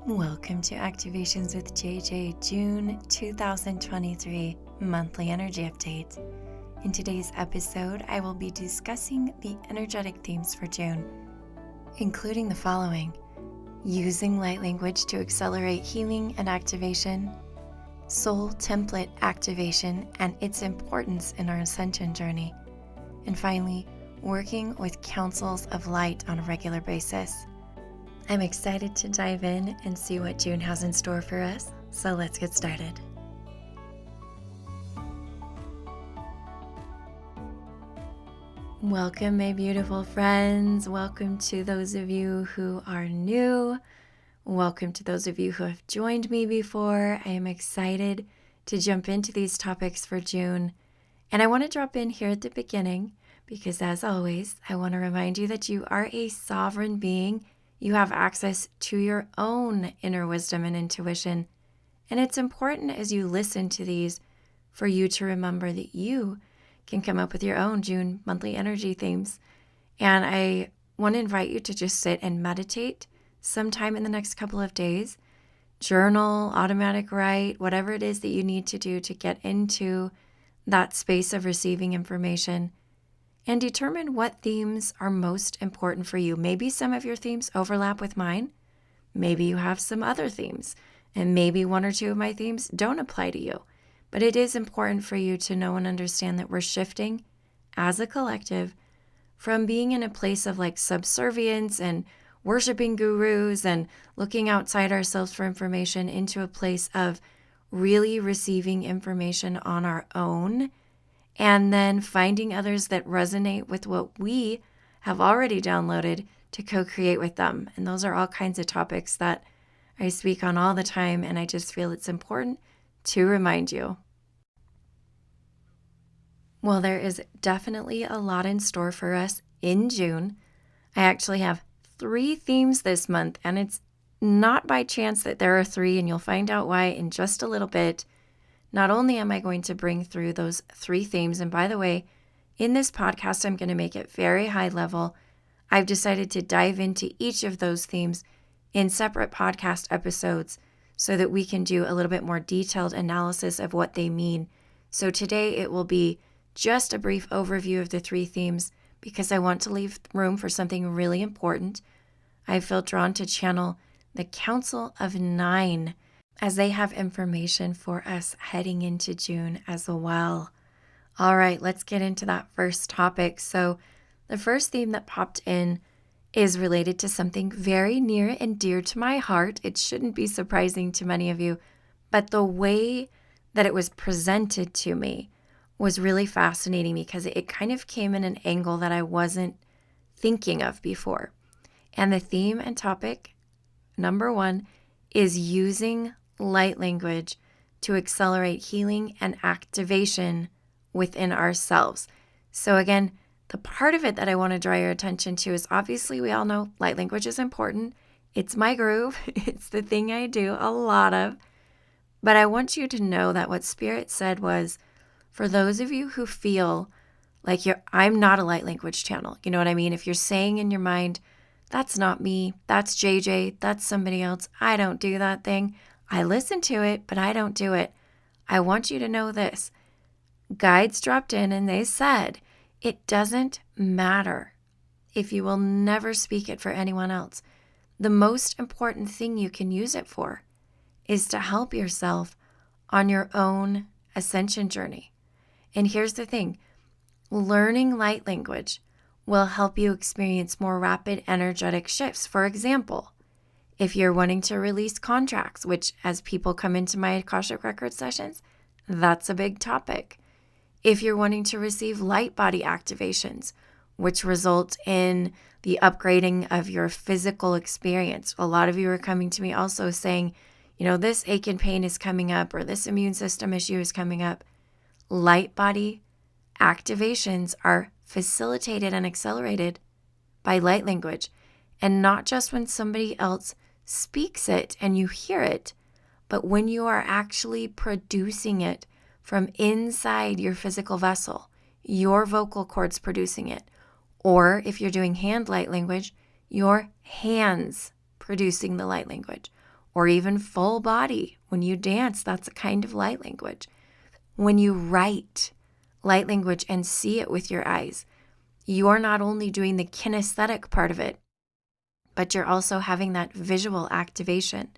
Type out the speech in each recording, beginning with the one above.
Welcome to Activations with JJ, June 2023 monthly energy update. In today's episode, I will be discussing the energetic themes for June, including the following: using light language to accelerate healing and activation, soul template activation and its importance in our ascension journey, and finally, working with councils of light on a regular basis. I'm excited to dive in and see what June has in store for us, so let's get started. Welcome, my beautiful friends. Welcome to those of you who are new. Welcome to those of you who have joined me before. I am excited to jump into these topics for June. And I want to drop in here at the beginning because, as always, I want to remind you that you are a sovereign being. You have access to your own inner wisdom and intuition. And it's important as you listen to these for you to remember that you can come up with your own June monthly energy themes. And I want to invite you to just sit and meditate sometime in the next couple of days. Journal, automatic write, whatever it is that you need to do to get into that space of receiving information. And determine what themes are most important for you. Maybe some of your themes overlap with mine. Maybe you have some other themes. And maybe one or two of my themes don't apply to you. But it is important for you to know and understand that we're shifting as a collective from being in a place of like subservience and worshiping gurus and looking outside ourselves for information into a place of really receiving information on our own, and then finding others that resonate with what we have already downloaded to co-create with them. And those are all kinds of topics that I speak on all the time, and I just feel it's important to remind you. Well, there is definitely a lot in store for us in June. I actually have 3 themes this month, and it's not by chance that there are 3, and you'll find out why in just a little bit. Not only am I going to bring through those 3 themes, and by the way, in this podcast, I'm going to make it very high level. I've decided to dive into each of those themes in separate podcast episodes so that we can do a little bit more detailed analysis of what they mean. So today it will be just a brief overview of the 3 themes because I want to leave room for something really important. I feel drawn to channel the Council of 9 as they have information for us heading into June as well. All right, let's get into that first topic. So the first theme that popped in is related to something very near and dear to my heart. It shouldn't be surprising to many of you, but the way that it was presented to me was really fascinating because it kind of came in an angle that I wasn't thinking of before. And the theme and topic, number 1, is using light language to accelerate healing and activation within ourselves. So again, the part of it that I want to draw your attention to is obviously we all know light language is important. It's my groove. It's the thing I do a lot of. But I want you to know that what Spirit said was, for those of you who feel like I'm not a light language channel, you know what I mean? If you're saying in your mind, that's not me, that's JJ, that's somebody else, I don't do that thing. I listen to it, but I don't do it. I want you to know this. Guides dropped in and they said, it doesn't matter if you will never speak it for anyone else. The most important thing you can use it for is to help yourself on your own ascension journey. And here's the thing, learning light language will help you experience more rapid energetic shifts. For example, if you're wanting to release contracts, which as people come into my Akashic Record sessions, that's a big topic. If you're wanting to receive light body activations, which result in the upgrading of your physical experience. A lot of you are coming to me also saying, this ache and pain is coming up or this immune system issue is coming up. Light body activations are facilitated and accelerated by light language, and not just when somebody else speaks it and you hear it, but when you are actually producing it from inside your physical vessel, your vocal cords producing it, or if you're doing hand light language, your hands producing the light language, or even full body. When you dance, that's a kind of light language. When you write light language and see it with your eyes, you're not only doing the kinesthetic part of it, but you're also having that visual activation.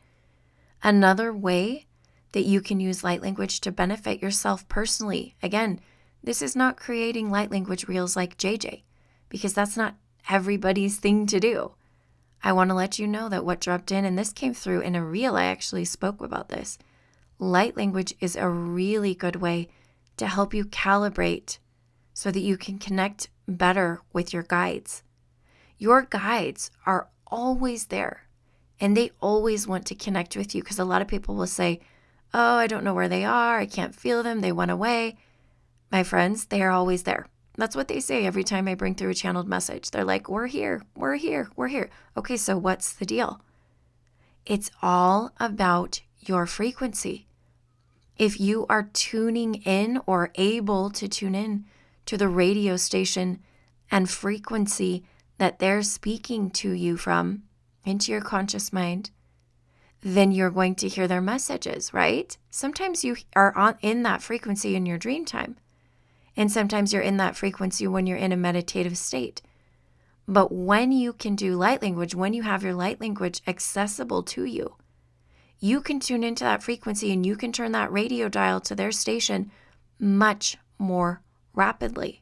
Another way that you can use light language to benefit yourself personally, again, this is not creating light language reels like JJ, because that's not everybody's thing to do. I want to let you know that what dropped in, and this came through in a reel, I actually spoke about this. Light language is a really good way to help you calibrate so that you can connect better with your guides. Your guides are always there, and they always want to connect with you, because a lot of people will say, oh, I don't know where they are. I can't feel them. They went away. My friends, they are always there. That's what they say every time I bring through a channeled message. They're like, we're here, we're here, we're here. Okay, so what's the deal? It's all about your frequency. If you are tuning in or able to tune in to the radio station and frequency that they're speaking to you from into your conscious mind, then you're going to hear their messages, right? Sometimes you are in that frequency in your dream time. And sometimes you're in that frequency when you're in a meditative state. But when you can do light language, when you have your light language accessible to you, you can tune into that frequency and you can turn that radio dial to their station much more rapidly.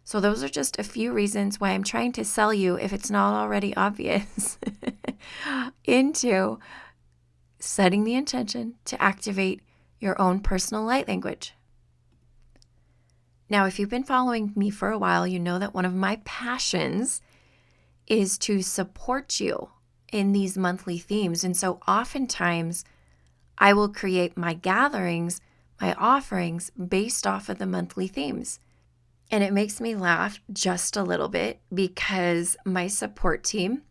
So those are just a few reasons why I'm trying to sell you, if it's not already obvious, into setting the intention to activate your own personal light language. Now, if you've been following me for a while, you know that one of my passions is to support you in these monthly themes. And so oftentimes I will create my gatherings, my offerings based off of the monthly themes. And it makes me laugh just a little bit because my support team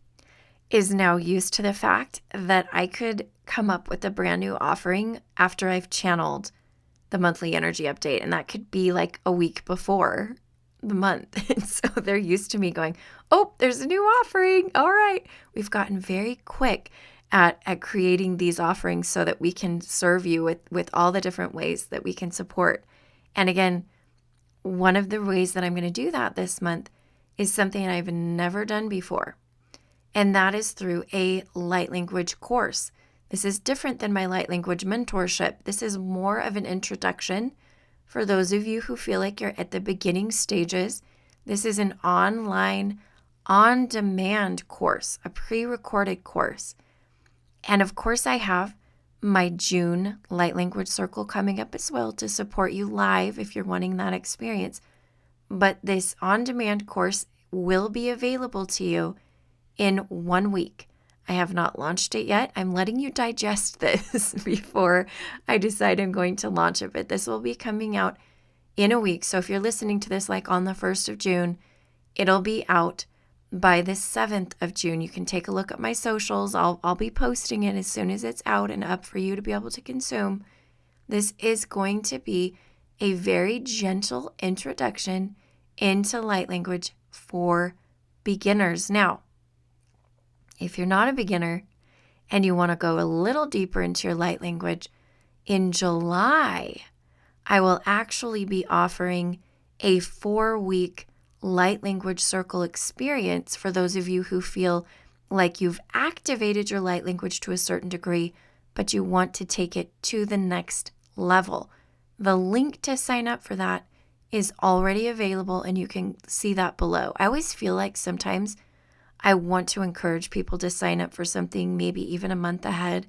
is now used to the fact that I could come up with a brand new offering after I've channeled the monthly energy update. And that could be like a week before the month. And so they're used to me going, oh, there's a new offering. All right. We've gotten very quick at creating these offerings so that we can serve you with all the different ways that we can support. And again, one of the ways that I'm going to do that this month is something I've never done before. And that is through a light language course. This is different than my light language mentorship. This is more of an introduction for those of you who feel like you're at the beginning stages. This is an online, on-demand course, a pre-recorded course. And of course, I have my June Light Language Circle coming up as well to support you live if you're wanting that experience. But this on-demand course will be available to you in 1 week. I have not launched it yet. I'm letting you digest this before I decide I'm going to launch it. But this will be coming out in a week. So if you're listening to this like on the 1st of June, it'll be out by the 7th of June. You can take a look at my socials. I'll be posting it as soon as it's out and up for you to be able to consume. This is going to be a very gentle introduction into light language for beginners. Now, if you're not a beginner and you want to go a little deeper into your light language, in July, I will actually be offering a 4-week light language circle experience for those of you who feel like you've activated your light language to a certain degree, but you want to take it to the next level. The link to sign up for that is already available, and you can see that below. I always feel like sometimes I want to encourage people to sign up for something maybe even a month ahead.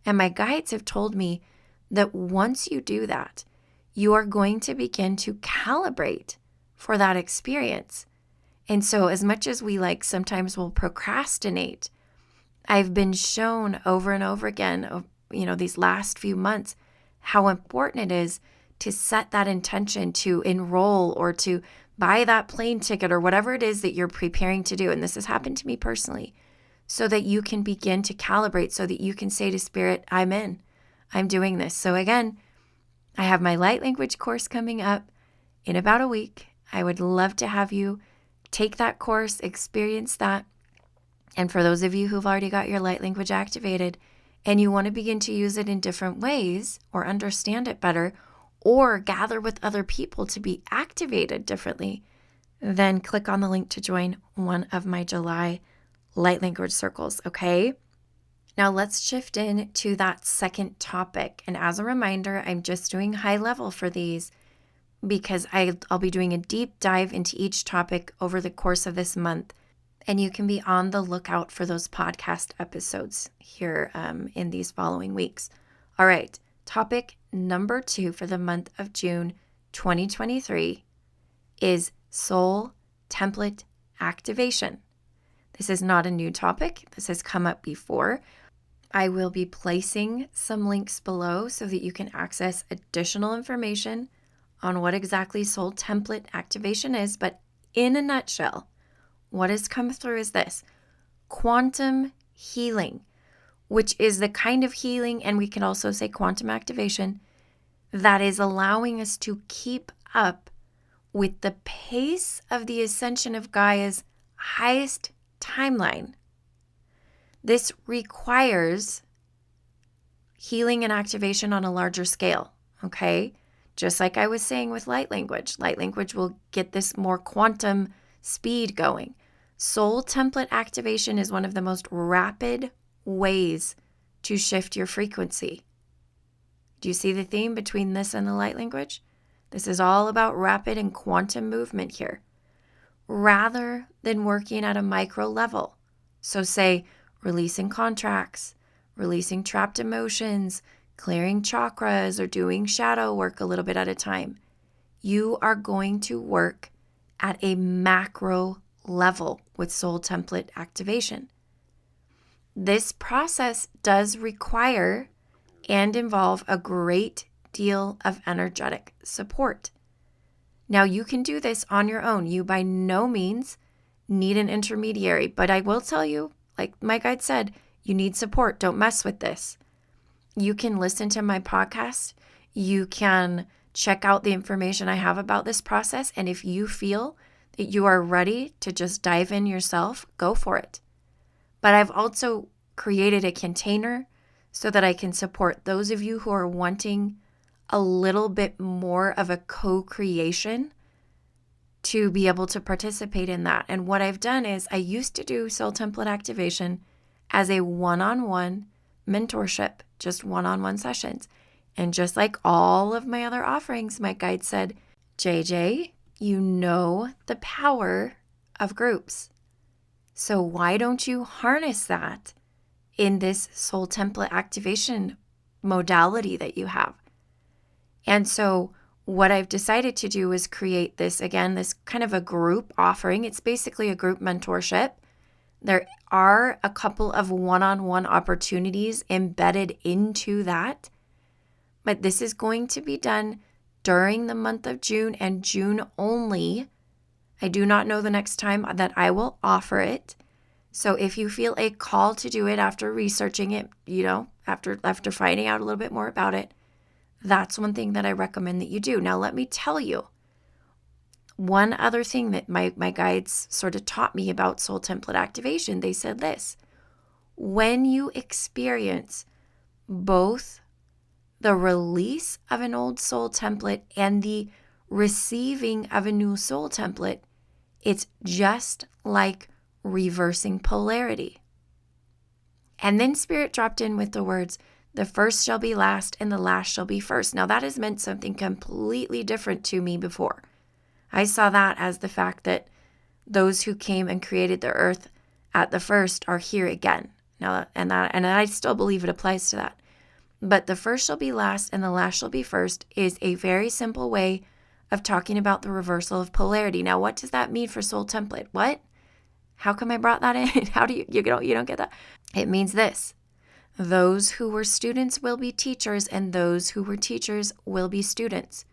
And my guides have told me that once you do that, you are going to begin to calibrate for that experience. And so as much as we sometimes will procrastinate, I've been shown over and over again, these last few months, how important it is to set that intention to enroll or to buy that plane ticket or whatever it is that you're preparing to do. And this has happened to me personally, so that you can begin to calibrate, so that you can say to Spirit, I'm in, I'm doing this. So again, I have my light language course coming up in about a week. I would love to have you take that course, experience that. And for those of you who've already got your light language activated and you want to begin to use it in different ways or understand it better or gather with other people to be activated differently, then click on the link to join one of my July light language circles, okay? Now let's shift in to that second topic. And as a reminder, I'm just doing high level for these because I'll be doing a deep dive into each topic over the course of this month. And you can be on the lookout for those podcast episodes here in these following weeks. All right, topic number 2 for the month of June 2023 is soul template activation. This is not a new topic. This has come up before. I will be placing some links below so that you can access additional information on what exactly soul template activation is. But in a nutshell, what has come through is this: quantum healing, which is the kind of healing, and we can also say quantum activation, that is allowing us to keep up with the pace of the ascension of Gaia's highest timeline. This requires healing and activation on a larger scale, okay? Just like I was saying with light language will get this more quantum speed going. Soul template activation is one of the most rapid ways to shift your frequency. Do you see the theme between this and the light language? This is all about rapid and quantum movement here, rather than working at a micro level. So say releasing contracts, releasing trapped emotions, clearing chakras, or doing shadow work a little bit at a time. You are going to work at a macro level with soul template activation. This process does require and involve a great deal of energetic support. Now, you can do this on your own. You by no means need an intermediary, but I will tell you, like my guide said, you need support. Don't mess with this. You can listen to my podcast. You can check out the information I have about this process. And if you feel that you are ready to just dive in yourself, go for it. But I've also created a container so that I can support those of you who are wanting a little bit more of a co-creation to be able to participate in that. And what I've done is I used to do soul template activation as a one-on-one mentorship, just one-on-one sessions. And just like all of my other offerings, my guide said, JJ, you know the power of groups. So why don't you harness that in this soul template activation modality that you have? And so what I've decided to do is create this, again, this kind of a group offering. It's basically a group mentorship. There are a couple of one-on-one opportunities embedded into that, but this is going to be done during the month of June and June only. I do not know the next time that I will offer it. So if you feel a call to do it after researching it, after finding out a little bit more about it, that's one thing that I recommend that you do. Now, let me tell you one other thing that my guides sort of taught me about soul template activation. They said this: when you experience both the release of an old soul template and the receiving of a new soul template, it's just like reversing polarity. And then Spirit dropped in with the words, the first shall be last and the last shall be first. Now that has meant something completely different to me before. I saw that as the fact that those who came and created the earth at the first are here again. Now, and I still believe it applies to that. But the first shall be last and the last shall be first is a very simple way of talking about the reversal of polarity. Now, what does that mean for soul template? What? How come I brought that in? How do you don't get that? It means this: those who were students will be teachers, and those who were teachers will be students.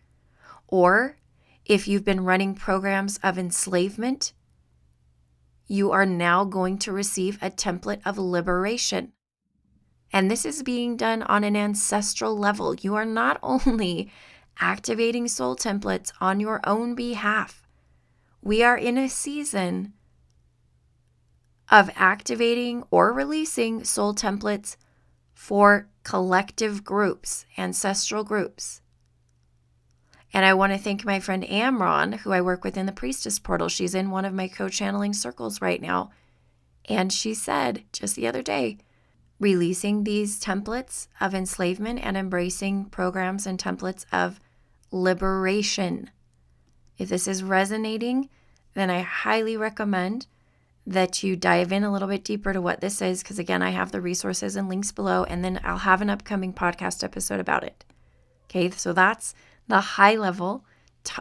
Or if you've been running programs of enslavement, you are now going to receive a template of liberation. And this is being done on an ancestral level. You are not only activating soul templates on your own behalf. We are in a season of activating or releasing soul templates for collective groups, ancestral groups. And I want to thank my friend Amron, who I work with in the Priestess Portal. She's in one of my co-channeling circles right now. And she said just the other day, releasing these templates of enslavement and embracing programs and templates of liberation. If this is resonating, then I highly recommend that you dive in a little bit deeper to what this is, because again, I have the resources and links below, and then I'll have an upcoming podcast episode about it. Okay, so that's the high level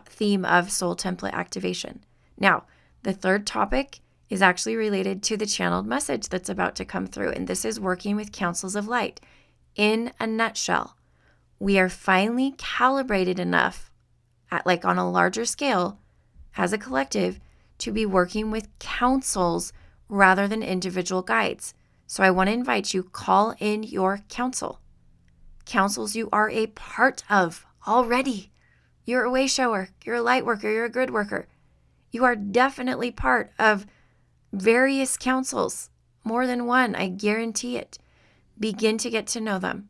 theme of soul template activation. Now, the third topic is actually related to the channeled message that's about to come through, and this is working with councils of light. In a nutshell, we are finally calibrated enough on a larger scale as a collective to be working with councils rather than individual guides. So I want to invite you, call in your council. Councils you are a part of already. You're a way shower, you're a light worker, you're a grid worker. You are definitely part of various councils, more than one, I guarantee it. Begin to get to know them.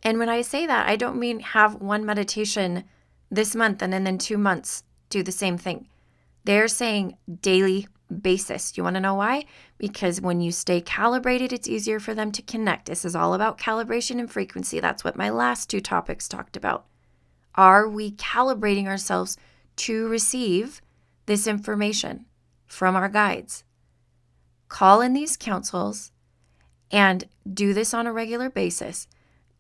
And when I say that, I don't mean have one meditation this month and then 2 months do the same thing. They're saying daily basis. You want to know why? Because when you stay calibrated, it's easier for them to connect. This is all about calibration and frequency. That's what my last 2 topics talked about. Are we calibrating ourselves to receive this information from our guides? Call in these councils and do this on a regular basis.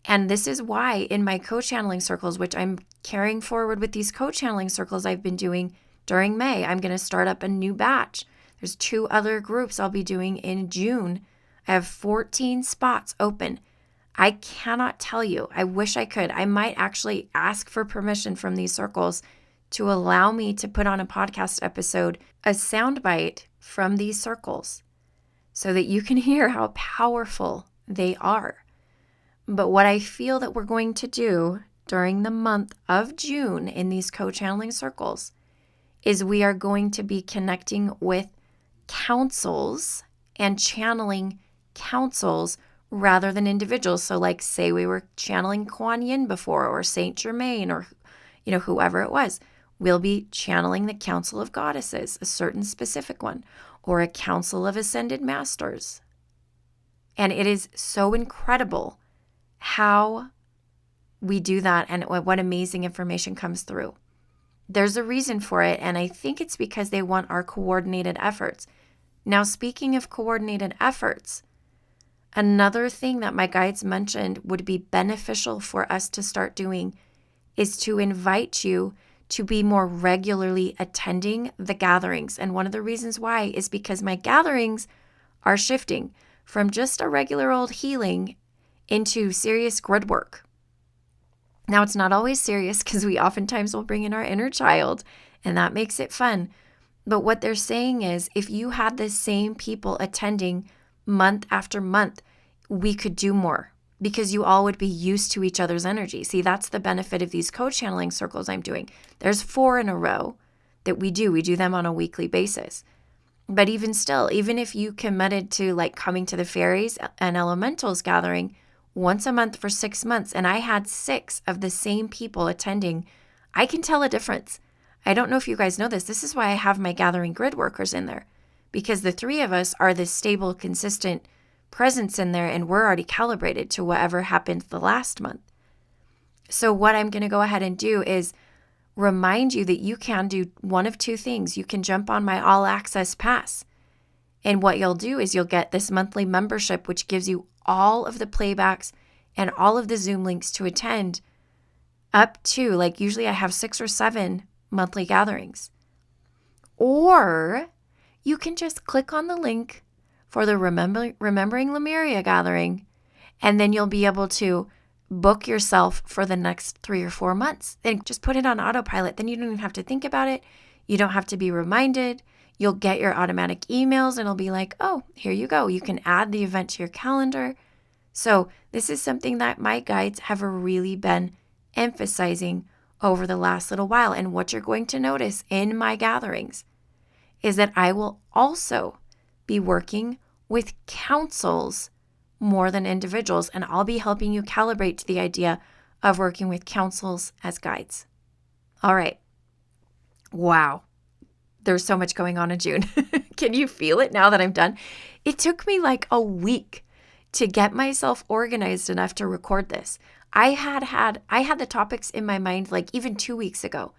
And this is why in my co-channeling circles, which I'm carrying forward with these co-channeling circles I've been doing during May, I'm going to start up a new batch. There's 2 other groups I'll be doing in June. I have 14 spots open. I cannot tell you. I wish I could. I might actually ask for permission from these circles to allow me to put on a podcast episode, a soundbite from these circles, so that you can hear how powerful they are. But what I feel that we're going to do during the month of June in these co-channeling circles is we are going to be connecting with councils and channeling councils rather than individuals. So like say we were channeling Kuan Yin before, or Saint Germain, or whoever it was. We'll be channeling the Council of Goddesses, a certain specific one, or a Council of Ascended Masters. And it is so incredible how we do that and what amazing information comes through. There's a reason for it, and I think it's because they want our coordinated efforts. Now, speaking of coordinated efforts, another thing that my guides mentioned would be beneficial for us to start doing is to invite you to be more regularly attending the gatherings. And one of the reasons why is because my gatherings are shifting from just a regular old healing into serious grid work. Now, it's not always serious because we oftentimes will bring in our inner child, and that makes it fun. But what they're saying is if you had the same people attending month after month, we could do more because you all would be used to each other's energy. See, that's the benefit of these co-channeling circles I'm doing. There's 4 in a row that we do. We do them on a weekly basis. But even still, even if you committed to like coming to the fairies and elementals gathering once a month for 6 months, and I had 6 of the same people attending, I can tell a difference. I don't know if you guys know this. This is why I have my gathering grid workers in there, because the 3 of us are this stable, consistent presence in there, and we're already calibrated to whatever happened the last month. So what I'm going to go ahead and do is remind you that you can do one of 2 things. You can jump on my all access pass. And what you'll do is you'll get this monthly membership, which gives you all of the playbacks and all of the Zoom links to attend up to, like usually I have 6 or 7 monthly gatherings. Or you can just click on the link for the Remembering Lemuria gathering, and then you'll be able to book yourself for the next 3 or 4 months. Then just put it on autopilot. Then you don't even have to think about it. You don't have to be reminded. You'll get your automatic emails and it'll be like, oh, here you go. You can add the event to your calendar. So this is something that my guides have really been emphasizing over the last little while. And what you're going to notice in my gatherings is that I will also be working with councils more than individuals, and I'll be helping you calibrate to the idea of working with councils as guides. All right. Wow. There's so much going on in June. Can you feel it now that I'm done? It took me like a week to get myself organized enough to record this. I had the topics in my mind like even 2 weeks ago,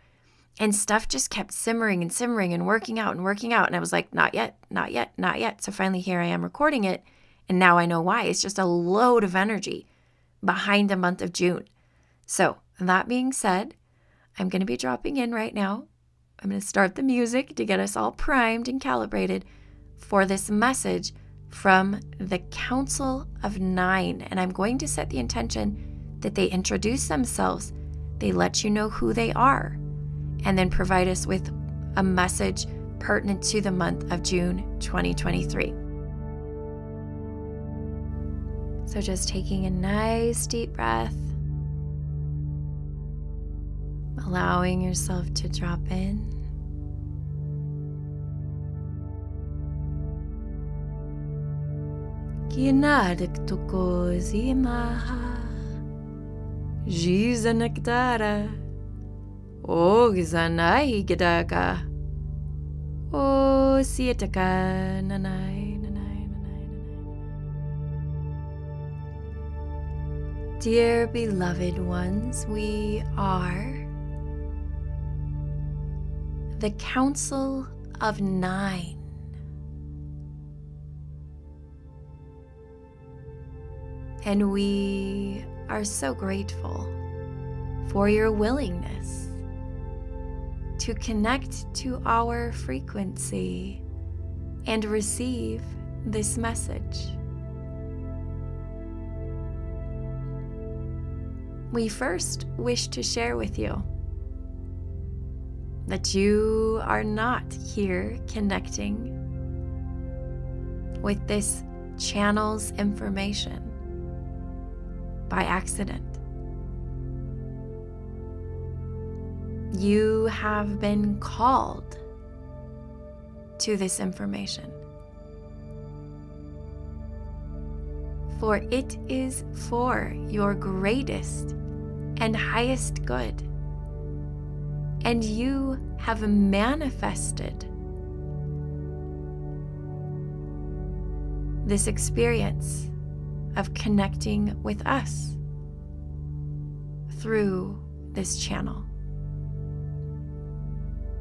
and stuff just kept simmering and working out. And I was like, not yet. So finally here I am recording it. And now I know why. It's just a load of energy behind the month of June. So that being said, I'm going to be dropping in right now. I'm going to start the music to get us all primed and calibrated for this message from the Council of Nine. And I'm going to set the intention that they introduce themselves, they let you know who they are, and then provide us with a message pertinent to the month of June 2023. So just taking a nice deep breath, allowing yourself to drop in. Kinadik toko zimaha, jiza nektara, ogzanai gedaka, o sietaka nanai. Dear beloved ones, we are the Council of Nine. And we are so grateful for your willingness to connect to our frequency and receive this message. We first wish to share with you that you are not here connecting with this channel's information by accident. You have been called to this information, for it is for your greatest and highest good, and you have manifested this experience of connecting with us through this channel.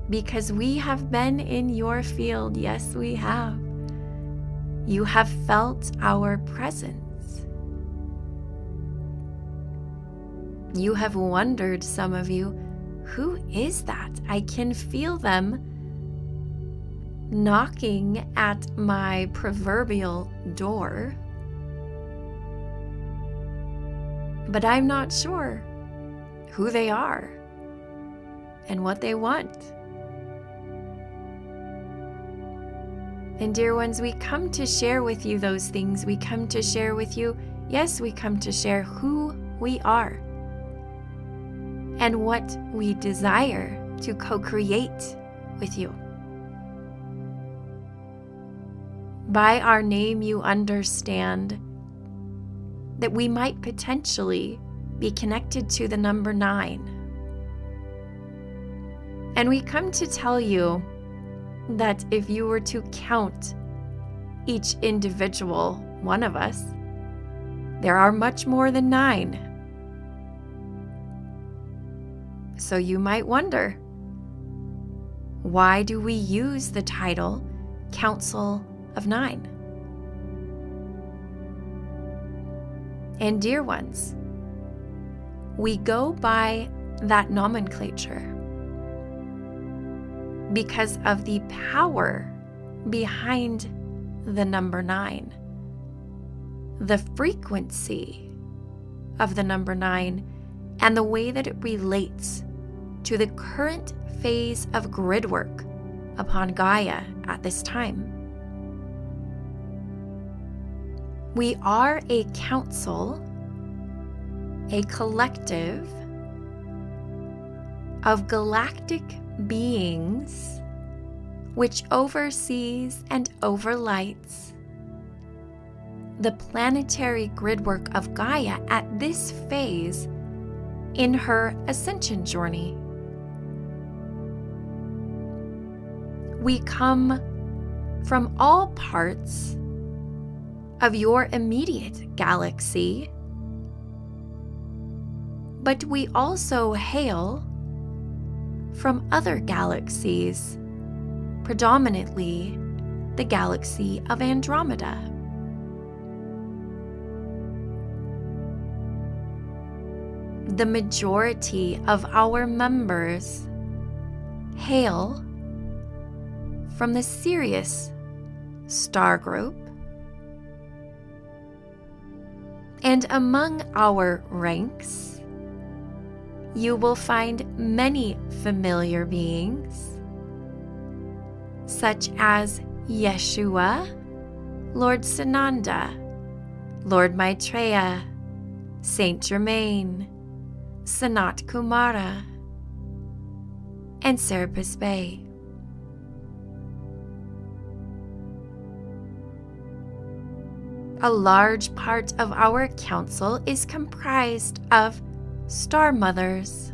Because we have been in your field, yes, we have. You have felt our presence. You have wondered, some of you, who is that? I can feel them knocking at my proverbial door, but I'm not sure who they are and what they want. And dear ones, we come to share with you those things. We come to share with you, yes, we come to share who we are and what we desire to co-create with you. By our name, you understand that we might potentially be connected to the number 9. And we come to tell you that if you were to count each individual one of us, there are much more than 9. So you might wonder, why do we use the title Council of 9? And dear ones, we go by that nomenclature because of the power behind the number 9, the frequency of the number 9, and the way that it relates to the current phase of grid work upon Gaia at this time. We are a council, a collective of galactic beings which oversees and overlights the planetary gridwork of Gaia at this phase in her ascension journey. We come from all parts of your immediate galaxy, but we also hail from other galaxies, predominantly the galaxy of Andromeda. The majority of our members hail from the Sirius star group, and among our ranks, you will find many familiar beings, such as Yeshua, Lord Sananda, Lord Maitreya, Saint Germain, Sanat Kumara, and Serapis Bey. A large part of our council is comprised of star mothers,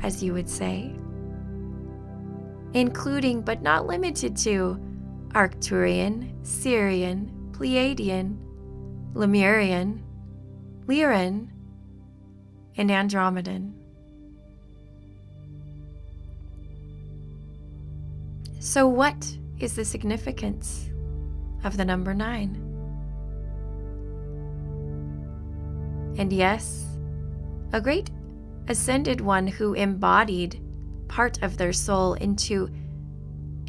as you would say, including but not limited to Arcturian, Sirian, Pleiadian, Lemurian, Lyran, and Andromedan. So what is the significance of the number 9? And yes, a great ascended one who embodied part of their soul into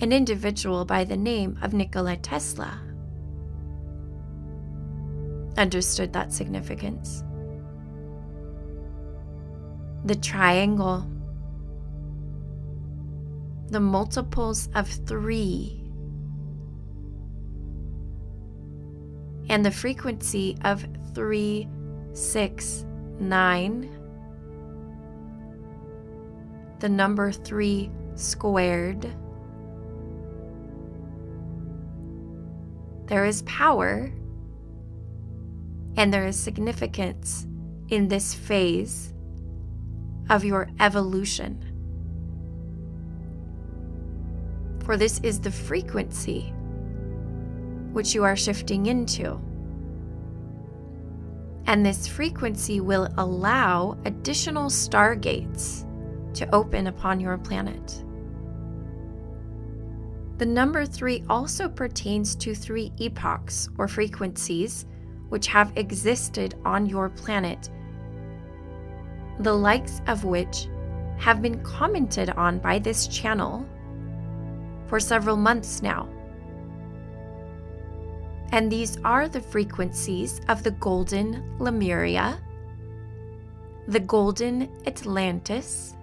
an individual by the name of Nikola Tesla understood that significance. The triangle, the multiples of 3, and the frequency of 3, 6, 9, the number 3 squared. There is power and there is significance in this phase of your evolution. For this is the frequency which you are shifting into. And this frequency will allow additional stargates to open upon your planet. The number 3 also pertains to 3 epochs or frequencies which have existed on your planet, the likes of which have been commented on by this channel for several months now. And these are the frequencies of the Golden Lemuria, the Golden Atlantis,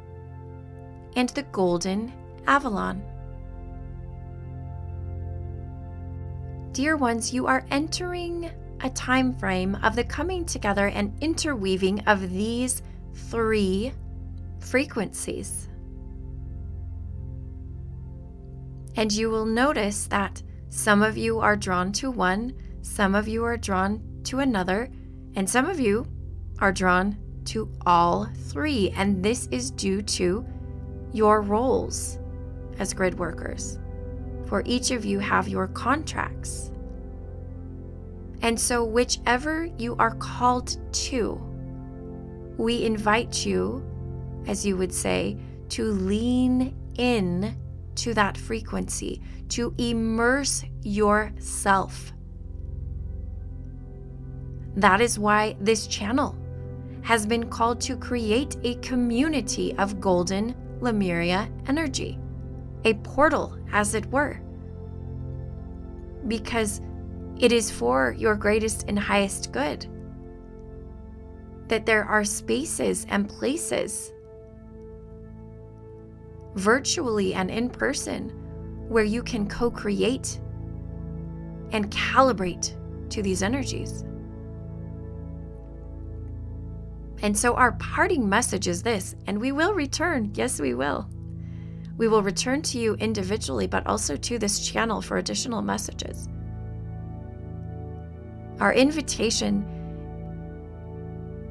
and the Golden Avalon. Dear ones, you are entering a time frame of the coming together and interweaving of these 3 frequencies. And you will notice that some of you are drawn to one, some of you are drawn to another, and some of you are drawn to all 3. And this is due to your roles as grid workers. For each of you have your contracts. And so whichever you are called to, we invite you, as you would say, to lean in to that frequency, to immerse yourself. That is why this channel has been called to create a community of Golden Lemuria energy, a portal, as it were, because it is for your greatest and highest good that there are spaces and places, virtually and in person, where you can co-create and calibrate to these energies. And so our parting message is this, and we will return. Yes, we will. We will return to you individually, but also to this channel for additional messages. Our invitation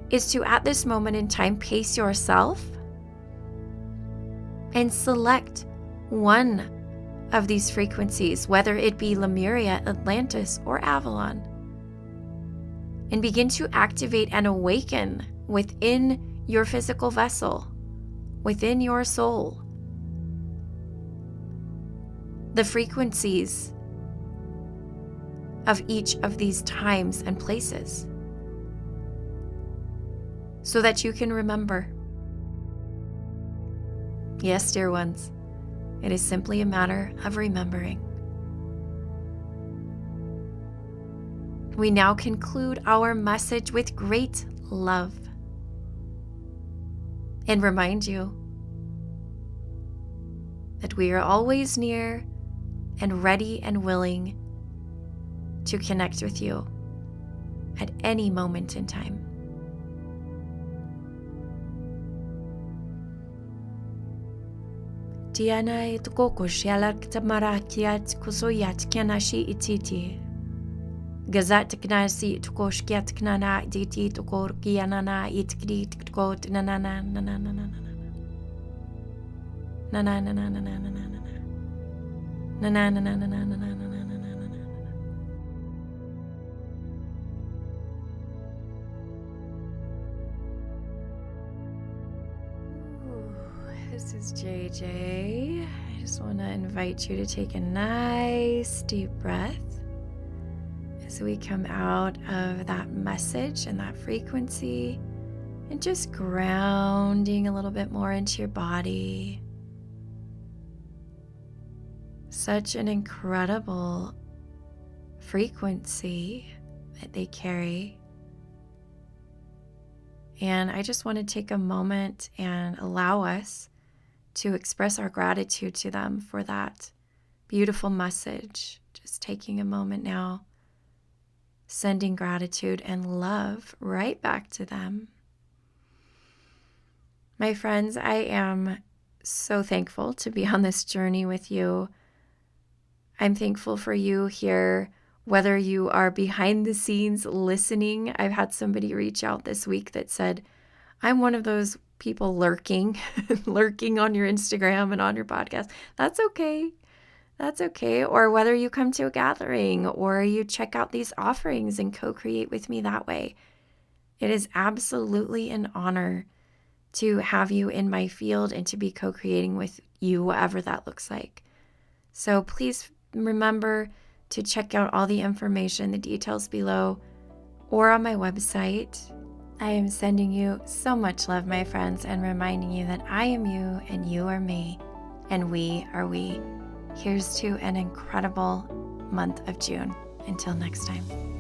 is to, at this moment in time, pace yourself and select one of these frequencies, whether it be Lemuria, Atlantis, or Avalon, and begin to activate and awaken within your physical vessel, within your soul, the frequencies of each of these times and places, so that you can remember. Yes, dear ones, it is simply a matter of remembering. We now conclude our message with great love and remind you that we are always near and ready and willing to connect with you at any moment in time. Tiana itukoko shialak tamarakiat kusoyat kanashi ititi. Gazat knasi tukoshkiat knana diti tukor kianana itkrit tkot nanana nanana This is JJ. I just want to invite you to take a nice deep breath as we come out of that message and that frequency, and just grounding a little bit more into your body. Such an incredible frequency that they carry. And I just want to take a moment and allow us to express our gratitude to them for that beautiful message. Just taking a moment now, sending gratitude and love right back to them. My friends, I am so thankful to be on this journey with you. I'm thankful for you here, whether you are behind the scenes listening. I've had somebody reach out this week that said, I'm one of those people lurking on your Instagram and on your podcast. That's okay. That's okay. Or whether you come to a gathering or you check out these offerings and co-create with me that way. It is absolutely an honor to have you in my field and to be co-creating with you, whatever that looks like. So please remember to check out all the information, the details below, or on my website. I am sending you so much love, my friends, and reminding you that I am you and you are me, and we are we. Here's to an incredible month of June. Until next time.